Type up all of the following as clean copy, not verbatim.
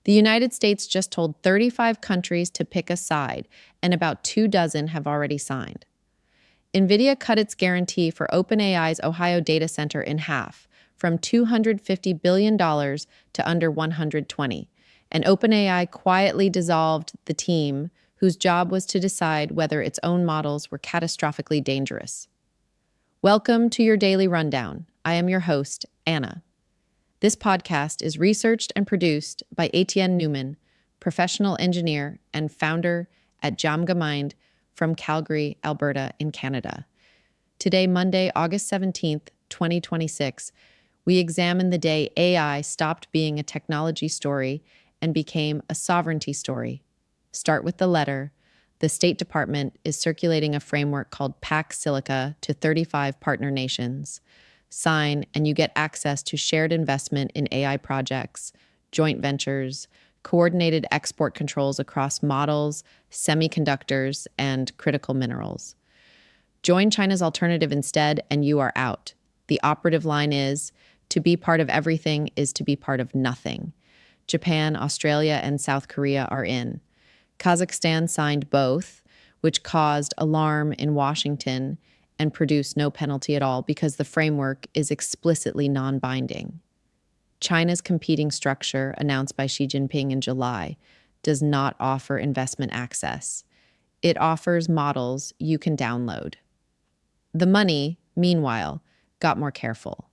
The United States just told 35 countries to pick a side, and about 24 have already signed. Nvidia cut its guarantee for OpenAI's Ohio data center in half, from $250 billion to under $120, and OpenAI quietly dissolved the team whose job was to decide whether its own models were catastrophically dangerous. Welcome to your daily rundown. I am your host, Anna. This podcast is researched and produced by Etienne Newman, professional engineer and founder at Jamgamind from Calgary, Alberta in Canada. Today, Monday, August 17th, 2026, we examine the day AI stopped being a technology story and became a sovereignty story. Start with the letter. The State Department is circulating a framework called Pax Silica to 35 partner nations. Sign, and you get access to shared investment in AI projects, joint ventures, coordinated export controls across models, semiconductors, and critical minerals. Join China's alternative instead, and you are out. The operative line is, to be part of everything is to be part of nothing. Japan, Australia, and South Korea are in. Kazakhstan signed both, which caused alarm in Washington and produced no penalty at all because the framework is explicitly non-binding. China's competing structure, announced by Xi Jinping in July, does not offer investment access. It offers models you can download. The money, meanwhile, got more careful.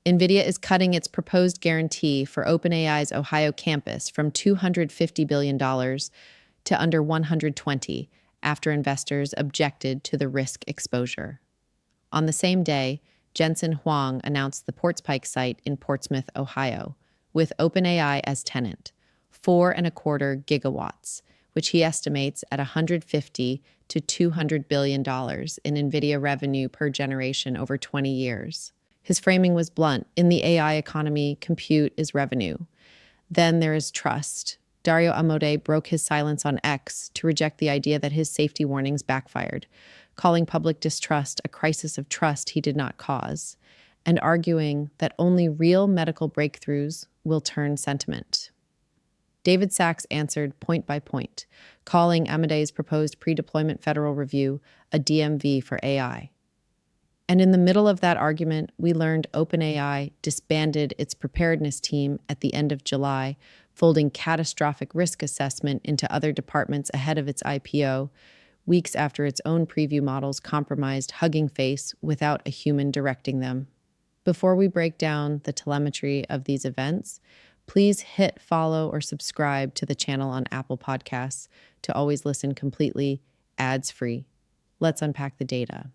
Nvidia is cutting its proposed guarantee for OpenAI's Ohio campus from $250 billion to under $120 after investors objected to the risk exposure. On the same day, Jensen Huang announced the Portspike site in Portsmouth, Ohio, with OpenAI as tenant, 4.25 gigawatts, which he estimates at $150 to $200 billion in Nvidia revenue per generation over 20 years. His framing was blunt. In the AI economy, compute is revenue. Then there is trust. Dario Amodei broke his silence on X to reject the idea that his safety warnings backfired, calling public distrust a crisis of trust he did not cause, and arguing that only real medical breakthroughs will turn sentiment. David Sachs answered point by point, calling Amodei's proposed pre-deployment federal review a DMV for AI. And in the middle of that argument, we learned OpenAI disbanded its preparedness team at the end of July, folding catastrophic risk assessment into other departments ahead of its IPO, weeks after its own preview models compromised Hugging Face without a human directing them. Before we break down the telemetry of these events, please hit follow or subscribe to the channel on Apple Podcasts to always listen completely ads-free. Let's unpack the data.